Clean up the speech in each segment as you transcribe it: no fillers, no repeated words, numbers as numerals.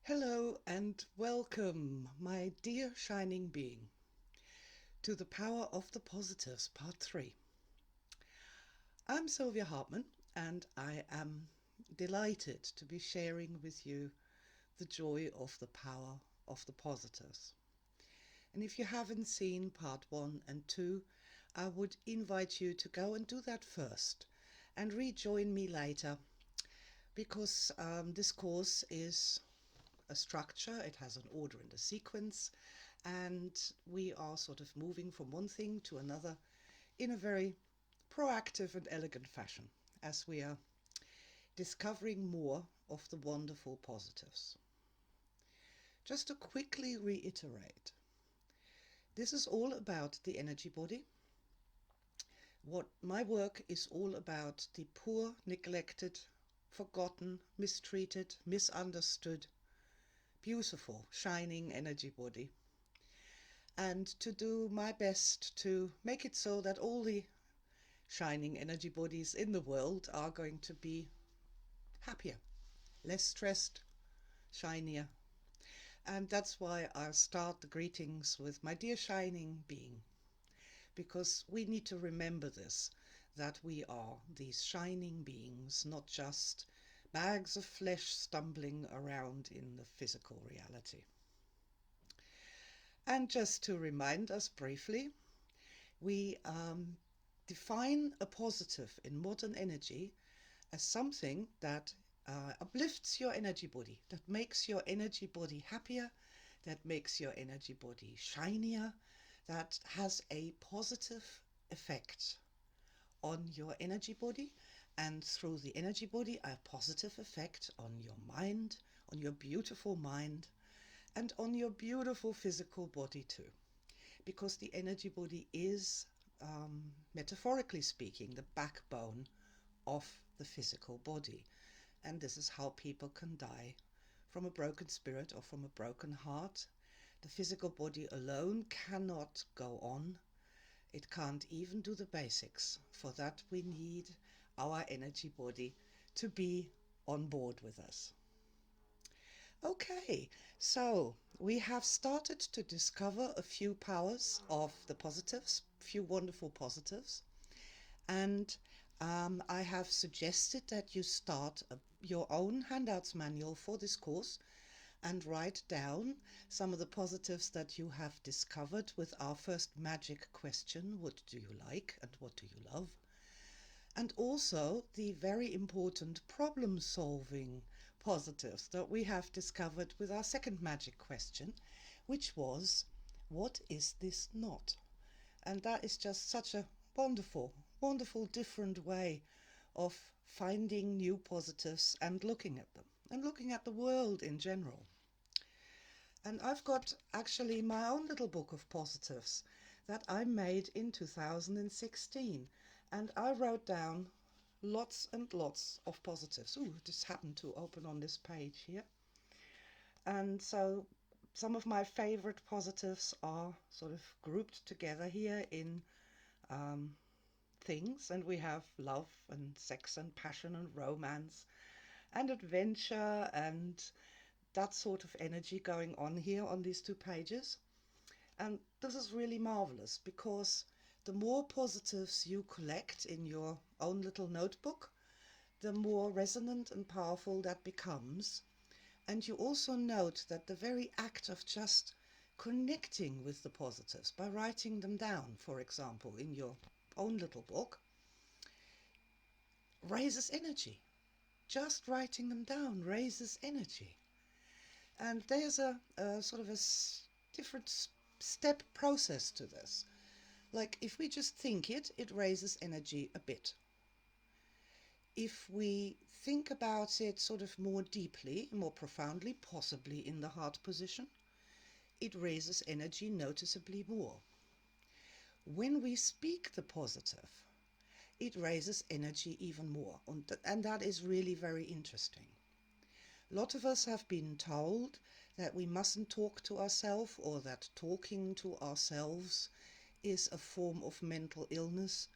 Hello and welcome, my dear shining being, to the Power of the Positives, Part 3. I'm Silvia Hartmann, and I am delighted to be sharing with you the joy of the power of the positives. And if you haven't seen Part 1 and 2, I would invite you to go and do that first and rejoin me later, because this course is a structure, it has an order and a sequence, and we are sort of moving from one thing to another in a very proactive and elegant fashion as we are discovering more of the wonderful positives. Just to quickly reiterate, this is all about the energy body. What my work is all about: the poor, neglected, forgotten, mistreated, misunderstood, beautiful, shining energy body, and to do my best to make it so that all the shining energy bodies in the world are going to be happier, less stressed, shinier. And that's why I start the greetings with my dear shining being, because we need to remember this, that we are these shining beings, not just bags of flesh stumbling around in the physical reality. And just to remind us briefly, we define a positive in modern energy as something that uplifts your energy body, that makes your energy body happier, that makes your energy body shinier, that has a positive effect on your energy body, and through the energy body a positive effect on your mind, on your beautiful mind, and on your beautiful physical body too. Because the energy body is, metaphorically speaking, the backbone of the physical body. And this is how people can die from a broken spirit or from a broken heart. The physical body alone cannot go on. It can't even do the basics. For that we need our energy body to be on board with us. Okay, so we have started to discover a few powers of the positives, a few wonderful positives. And I have suggested that you start your own handouts manual for this course and write down some of the positives that you have discovered with our first magic question: what do you like and what do you love? And also the very important problem-solving positives that we have discovered with our second magic question, which was, what is this not? And that is just such a wonderful, wonderful different way of finding new positives and looking at them, and looking at the world in general. And I've got actually my own little book of positives that I made in 2016. And I wrote down lots and lots of positives. Ooh, this happened to open on this page here. And so some of my favorite positives are sort of grouped together here in things. And we have love and sex and passion and romance and adventure and that sort of energy going on here on these two pages. And this is really marvelous, because the more positives you collect in your own little notebook, the more resonant and powerful that becomes. And you also note that the very act of just connecting with the positives by writing them down, for example, in your own little book, raises energy. Just writing them down raises energy. And there's a sort of a different step process to this. Like if we just think it, it raises energy a bit. If we think about it sort of more deeply, more profoundly, possibly in the heart position, it raises energy noticeably more. When we speak the positive, it raises energy even more. And that is really very interesting. A lot of us have been told that we mustn't talk to ourselves, or that talking to ourselves is a form of mental illness,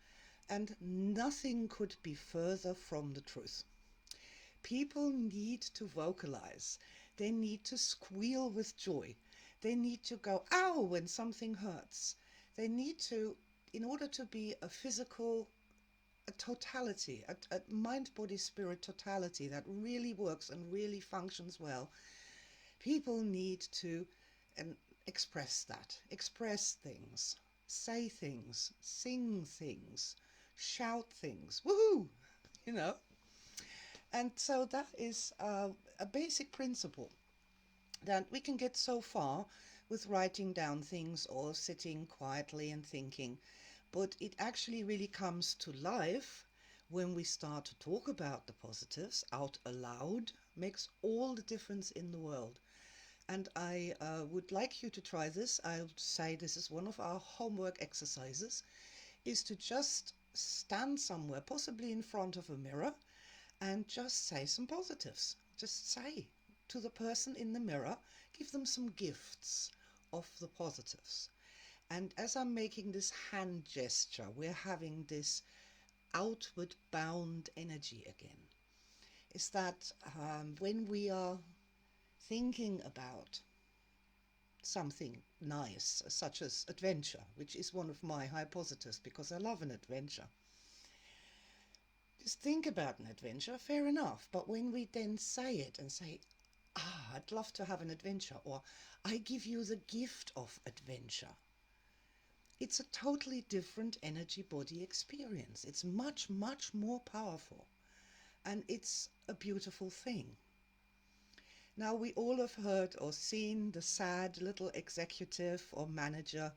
and nothing could be further from the truth. People need to vocalize. They need to squeal with joy. They need to go, ow, when something hurts. They need to, in order to be a physical, a totality, a mind, body, spirit totality that really works and really functions well, people need to um, express that, express things, say things, sing things, shout things, woohoo, you know. And so that is a basic principle that we can get so far with writing down things or sitting quietly and thinking. But it actually really comes to life when we start to talk about the positives out aloud, makes all the difference in the world. And I would like you to try this. I would say this is one of our homework exercises, is to just stand somewhere, possibly in front of a mirror, and just say some positives. Just say to the person in the mirror, give them some gifts of the positives. And as I'm making this hand gesture, we're having this outward bound energy again. Is that when we are thinking about something nice, such as adventure, which is one of my high positives because I love an adventure. Just think about an adventure, fair enough. But when we then say it and say, I'd love to have an adventure, or I give you the gift of adventure, it's a totally different energy body experience. It's much, much more powerful. And it's a beautiful thing. Now, we all have heard or seen the sad little executive or manager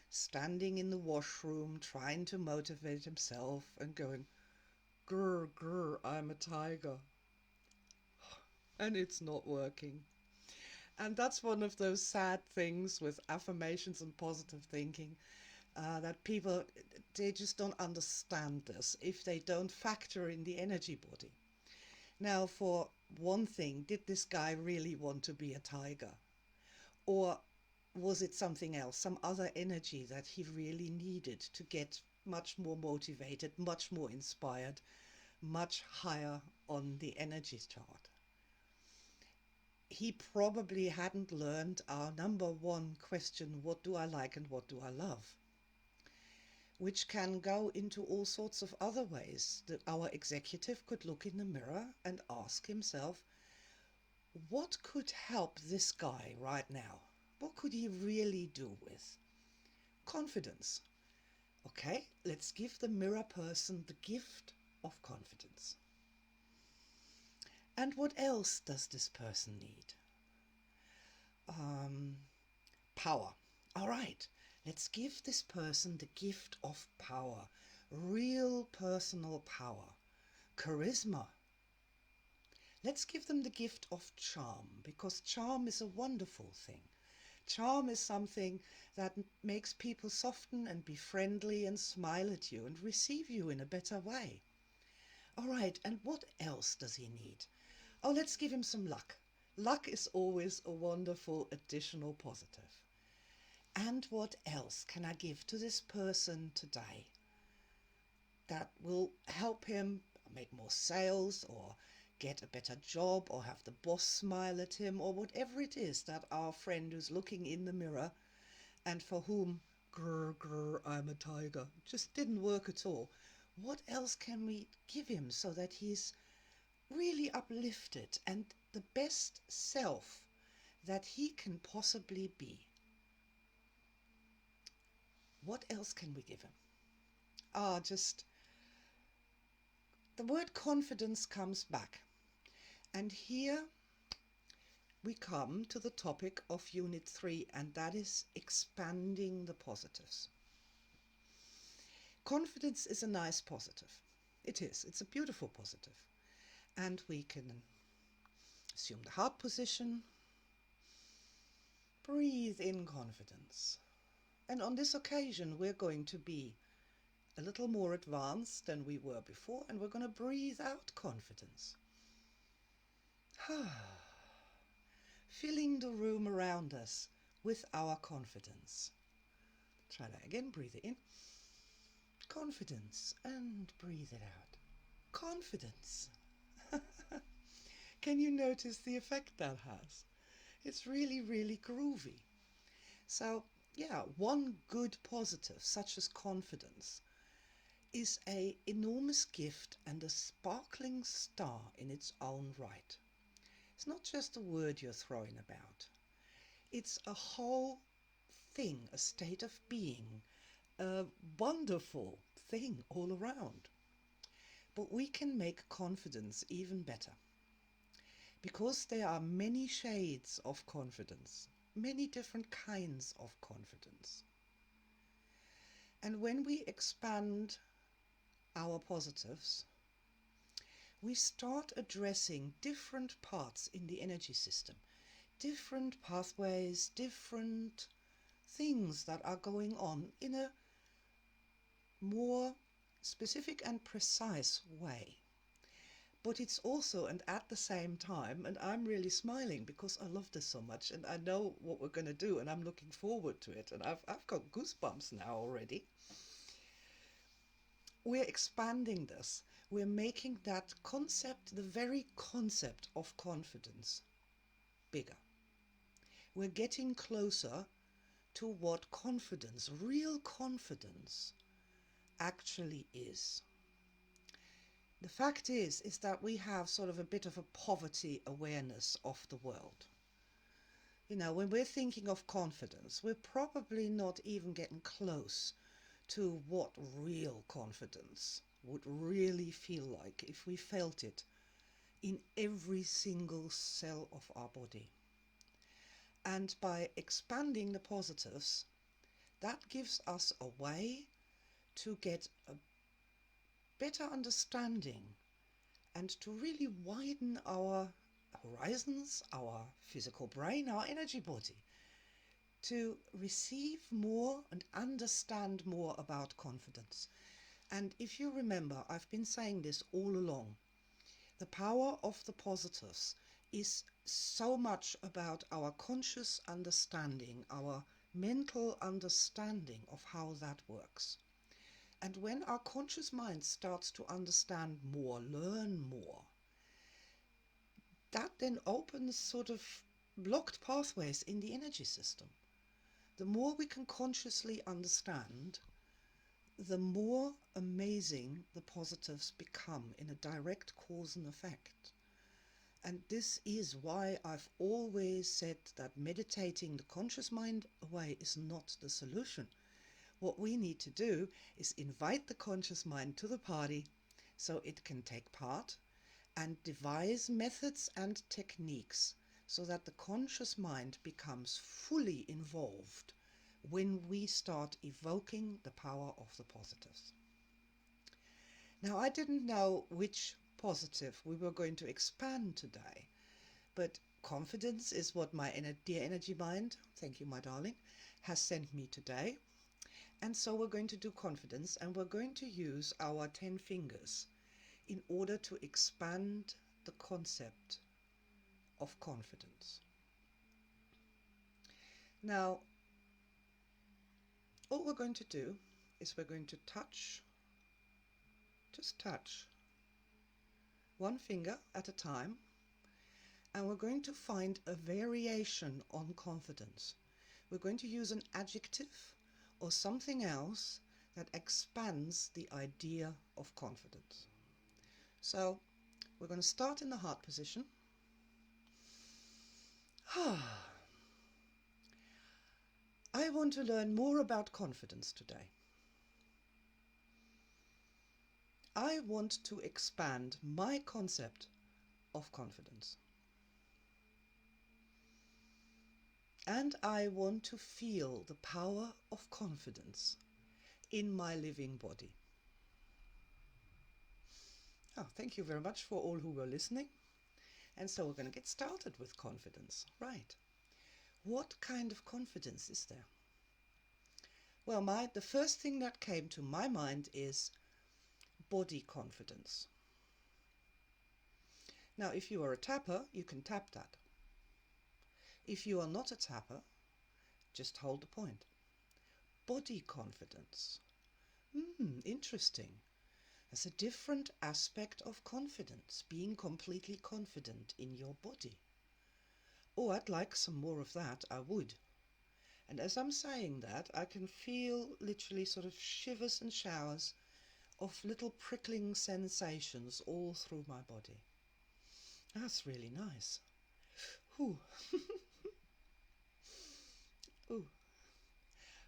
standing in the washroom trying to motivate himself and going, grr, grr, I'm a tiger. And it's not working. And that's one of those sad things with affirmations and positive thinking, that people, they just don't understand this if they don't factor in the energy body. Now, for one thing, did this guy really want to be a tiger? Or was it something else, some other energy that he really needed to get much more motivated, much more inspired, much higher on the energy chart? He probably hadn't learned our number one question, what do I like and what do I love? Which can go into all sorts of other ways. That our executive could look in the mirror and ask himself, what could help this guy right now? What could he really do with? Confidence. Okay, let's give the mirror person the gift of confidence. And what else does this person need? Power. All right, let's give this person the gift of power. Real personal power. Charisma. Let's give them the gift of charm, because charm is a wonderful thing. Charm is something that makes people soften and be friendly and smile at you and receive you in a better way. All right, and what else does he need? Oh, let's give him some luck. Luck is always a wonderful additional positive. And what else can I give to this person today that will help him make more sales or get a better job or have the boss smile at him, or whatever it is that our friend who's looking in the mirror and for whom grr grr I'm a tiger just didn't work at all. What else can we give him so that he's really uplifted and the best self that he can possibly be? What else can we give him? Just the word confidence comes back. And here we come to the topic of Unit 3, and that is expanding the positives. Confidence is a nice positive. It is. It's a beautiful positive. And we can assume the heart position. Breathe in confidence. And on this occasion, we're going to be a little more advanced than we were before, and we're going to breathe out confidence. Filling the room around us with our confidence. Try that again. Breathe it in. Confidence, and breathe it out. Confidence. Can you notice the effect that has? It's really, really groovy. So, yeah, one good positive, such as confidence, is a enormous gift and a sparkling star in its own right. It's not just a word you're throwing about. It's a whole thing, a state of being, a wonderful thing all around. But we can make confidence even better because there are many shades of confidence, many different kinds of confidence. And when we expand our positives, we start addressing different parts in the energy system, different pathways, different things that are going on in a more specific and precise way. But it's also, and at the same time, and I'm really smiling because I love this so much and I know what we're going to do and I'm looking forward to it, and I've got goosebumps now already. We're expanding this. We're making that concept, the very concept of confidence, bigger. We're getting closer to what confidence, real confidence, actually is. The fact is that we have sort of a bit of a poverty awareness of the world. You know, when we're thinking of confidence, we're probably not even getting close to what real confidence would really feel like if we felt it in every single cell of our body. And by expanding the positives, that gives us a way to get a better understanding and to really widen our horizons, our physical brain, our energy body, to receive more and understand more about confidence. And if you remember, I've been saying this all along, the power of the positives is so much about our conscious understanding, our mental understanding of how that works. And when our conscious mind starts to understand more, learn more, that then opens sort of blocked pathways in the energy system. The more we can consciously understand, the more amazing the positives become in a direct cause and effect. And this is why I've always said that meditating the conscious mind away is not the solution. What we need to do is invite the conscious mind to the party so it can take part and devise methods and techniques so that the conscious mind becomes fully involved when we start evoking the power of the positives. Now, I didn't know which positive we were going to expand today, but confidence is what my dear energy mind, thank you my darling, has sent me today. And so we're going to do confidence, and we're going to use our 10 fingers in order to expand the concept of confidence. Now, all we're going to do is we're going to touch, just touch, one finger at a time, and we're going to find a variation on confidence. We're going to use an adjective or something else that expands the idea of confidence. So we're going to start in the heart position. I want to learn more about confidence today. I want to expand my concept of confidence. And I want to feel the power of confidence in my living body. Oh, thank you very much for all who were listening. And so we're going to get started with confidence. Right. What kind of confidence is there? Well, the first thing that came to my mind is body confidence. Now, if you are a tapper, you can tap that. If you are not a tapper, just hold the point. Body confidence. Interesting. That's a different aspect of confidence, being completely confident in your body. Oh, I'd like some more of that, I would. And as I'm saying that, I can feel literally sort of shivers and showers of little prickling sensations all through my body. That's really nice. Ooh. Ooh.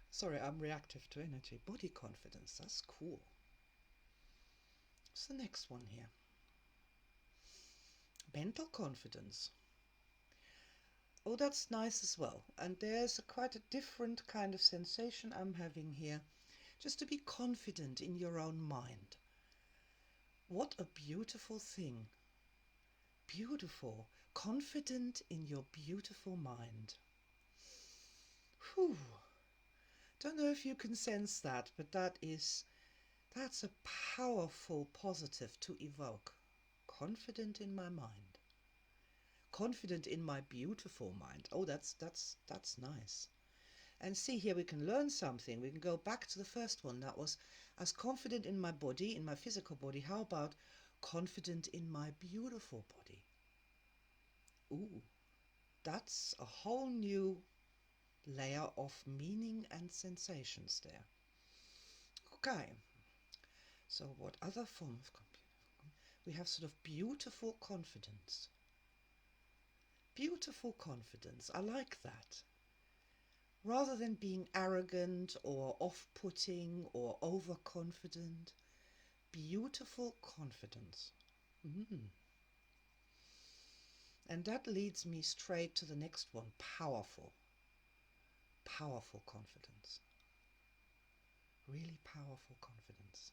Sorry, I'm reactive to energy. Body confidence, that's cool. What's the next one here? Mental confidence. Oh, that's nice as well. And there's quite a different kind of sensation I'm having here. Just to be confident in your own mind. What a beautiful thing. Beautiful. Confident in your beautiful mind. Whew. Don't know if you can sense that, but that's a powerful positive to evoke. Confident in my mind. Confident in my beautiful mind. Oh, that's nice. And see, here we can learn something. We can go back to the first one. That was, I was confident in my body, in my physical body. How about confident in my beautiful body? Ooh, that's a whole new layer of meaning and sensations there. Okay, so what other form of confidence? We have sort of beautiful confidence. Beautiful confidence, I like that. Rather than being arrogant or off-putting or overconfident, beautiful confidence. And that leads me straight to the next one, powerful. Powerful confidence. Really powerful confidence.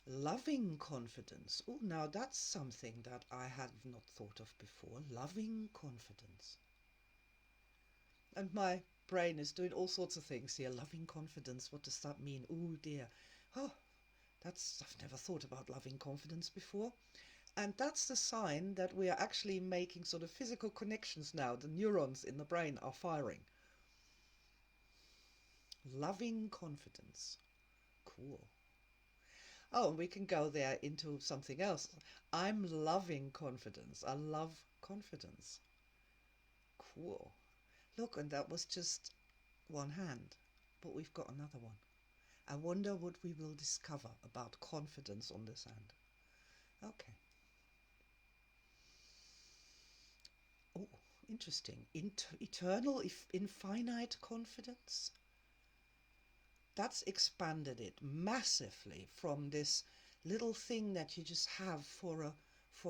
Loving confidence. Oh, now that's something that I had not thought of before. Loving confidence. And my brain is doing all sorts of things here. Loving confidence, what does that mean? Oh dear. Oh, I've never thought about loving confidence before. And that's the sign that we are actually making sort of physical connections now. The neurons in the brain are firing. Loving confidence. Cool. Oh, and we can go there into something else. I'm loving confidence. I love confidence. Cool. Look, and that was just one hand, but we've got another one. I wonder what we will discover about confidence on this hand. Okay. Oh, interesting. Eternal, infinite confidence. That's expanded it massively from this little thing that you just have for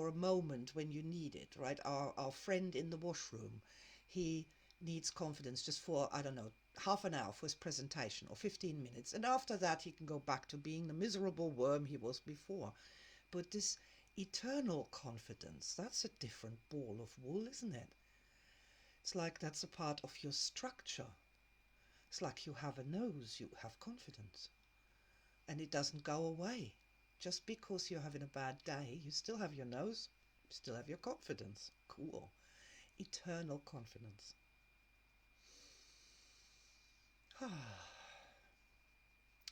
a moment when you need it, right? Our friend in the washroom, he needs confidence just for, I don't know, half an hour for his presentation or 15 minutes. And after that, he can go back to being the miserable worm he was before. But this eternal confidence, that's a different ball of wool, isn't it? It's like that's a part of your structure. It's like you have a nose, you have confidence. And it doesn't go away. Just because you're having a bad day, you still have your nose, you still have your confidence. Cool. Eternal confidence.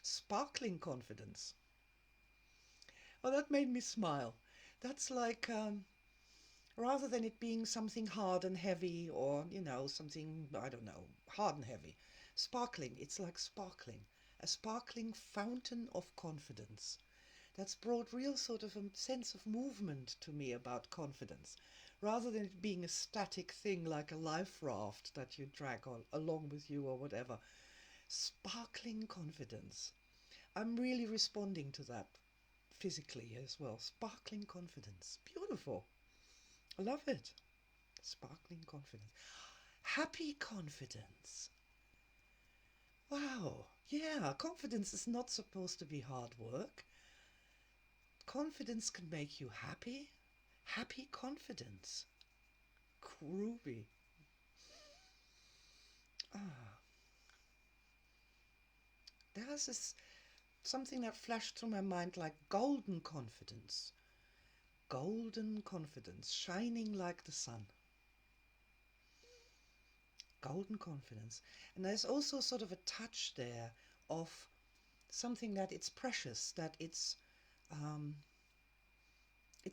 Sparkling confidence. Oh, that made me smile. That's like, rather than it being something hard and heavy or, something, I don't know, hard and heavy. Sparkling, it's like sparkling. A sparkling fountain of confidence. That's brought real sort of a sense of movement to me about confidence. Rather than it being a static thing like a life raft that you drag on along with you or whatever. Sparkling confidence. I'm really responding to that physically as well. Sparkling confidence. Beautiful. I love it. Sparkling confidence. Happy confidence. Wow. Yeah, confidence is not supposed to be hard work. Confidence can make you happy. Happy confidence. Groovy. Ah, there's this something that flashed through my mind like golden confidence. Golden confidence, shining like the sun. Golden confidence. And there's also sort of a touch there of something that it's precious, that it's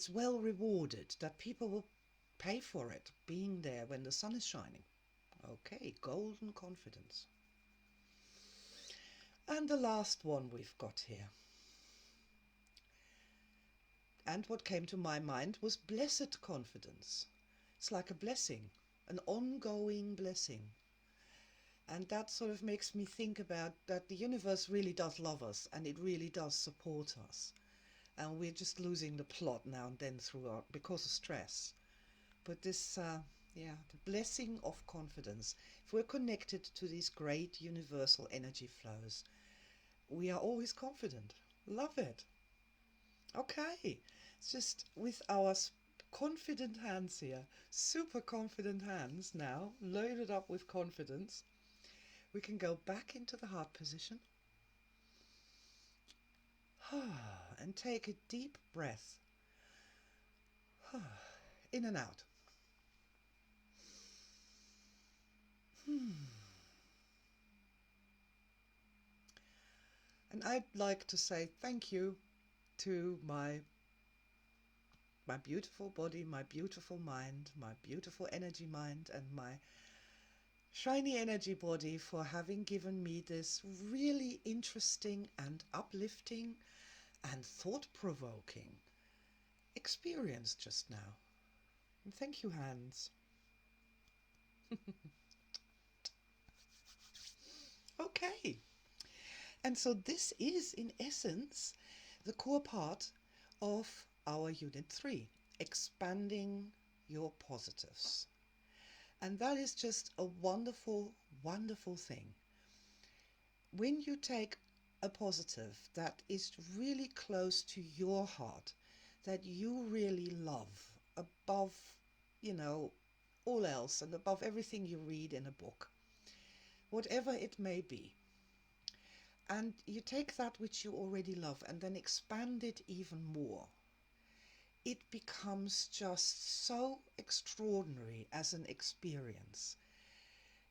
well rewarded, that people will pay for it being there when the sun is shining. Okay, golden confidence. And the last one we've got here. And what came to my mind was blessed confidence. It's like a blessing, an ongoing blessing. And that sort of makes me think about that the universe really does love us and it really does support us. And we're just losing the plot now and then throughout because of stress. But this, the blessing of confidence, if we're connected to these great universal energy flows, we are always confident. Love it. Okay, it's just with our confident hands here, super confident hands now, loaded up with confidence, we can go back into the heart position and take a deep breath in and out. And I'd like to say thank you to my beautiful body, my beautiful mind, my beautiful energy mind, and my shiny energy body for having given me this really interesting and uplifting and thought-provoking experience just now. And thank you, hands. Okay. And so this is, in essence, the core part of our Unit 3, expanding your positives. And that is just a wonderful, wonderful thing. When you take a positive that is really close to your heart, that you really love above, all else and above everything you read in a book, whatever it may be, and you take that which you already love and then expand it even more, it becomes just so extraordinary as an experience.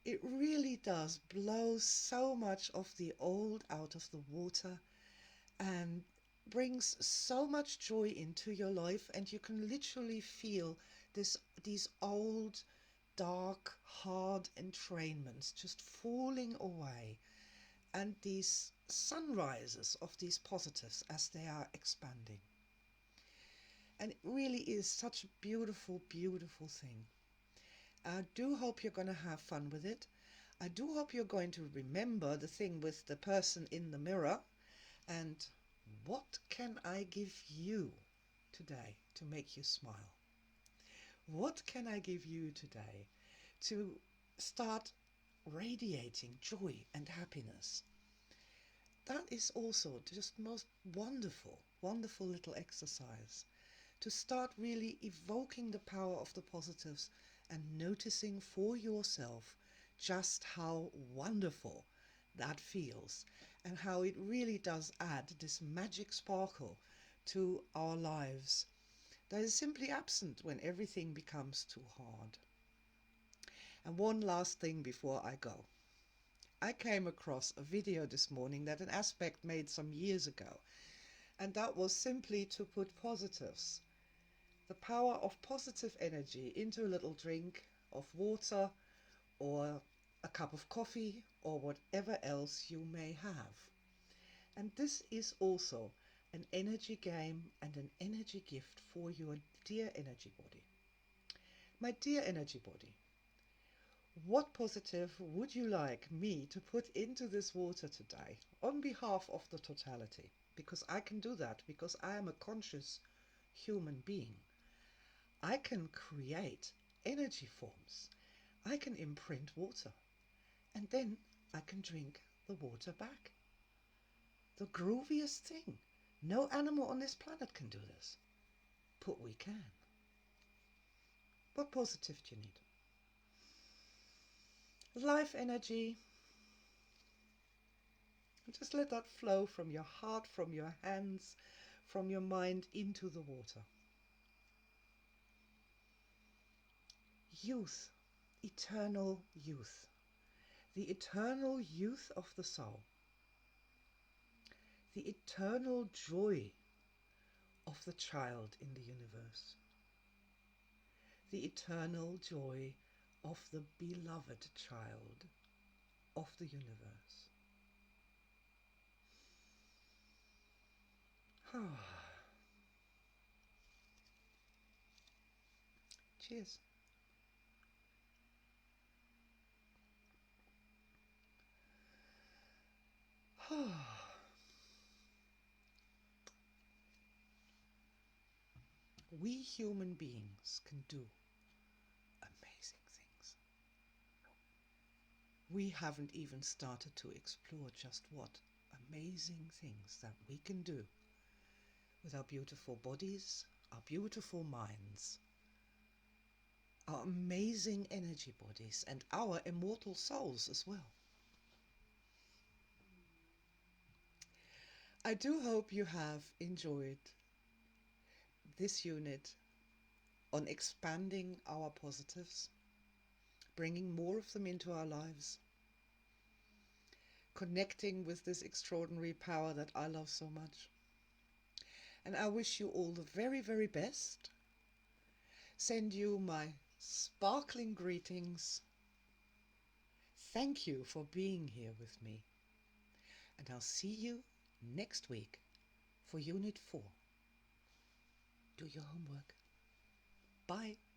It really does blow so much of the old out of the water and brings so much joy into your life, and you can literally feel these old, dark, hard entrainments just falling away, and these sunrises of these positives as they are expanding. And it really is such a beautiful, beautiful thing. I do hope you're going to have fun with it. I do hope you're going to remember the thing with the person in the mirror and what can I give you today to make you smile? What can I give you today to start radiating joy and happiness? That is also just most wonderful, wonderful little exercise to start really evoking the power of the positives and noticing for yourself just how wonderful that feels and how it really does add this magic sparkle to our lives that is simply absent when everything becomes too hard. And one last thing before I go. I came across a video this morning that an aspect made some years ago, and that was simply to put positives, the power of positive energy, into a little drink of water or a cup of coffee or whatever else you may have. And this is also an energy game and an energy gift for your dear energy body. My dear energy body, what positive would you like me to put into this water today on behalf of the totality? Because I can do that, because I am a conscious human being. I can create energy forms. I can imprint water. And then I can drink the water back. The grooviest thing. No animal on this planet can do this. But we can. What positive do you need? Life energy. And just let that flow from your heart, from your hands, from your mind into the water. Youth, eternal youth, the eternal youth of the soul, the eternal joy of the child in the universe, the eternal joy of the beloved child of the universe. Cheers. We human beings can do amazing things. We haven't even started to explore just what amazing things that we can do with our beautiful bodies, our beautiful minds, our amazing energy bodies, and our immortal souls as well. I do hope you have enjoyed this unit on expanding our positives, bringing more of them into our lives, connecting with this extraordinary power that I love so much. And I wish you all the very, very best. Send you my sparkling greetings. Thank you for being here with me. And I'll see you next week for Unit 4. Do your homework. Bye.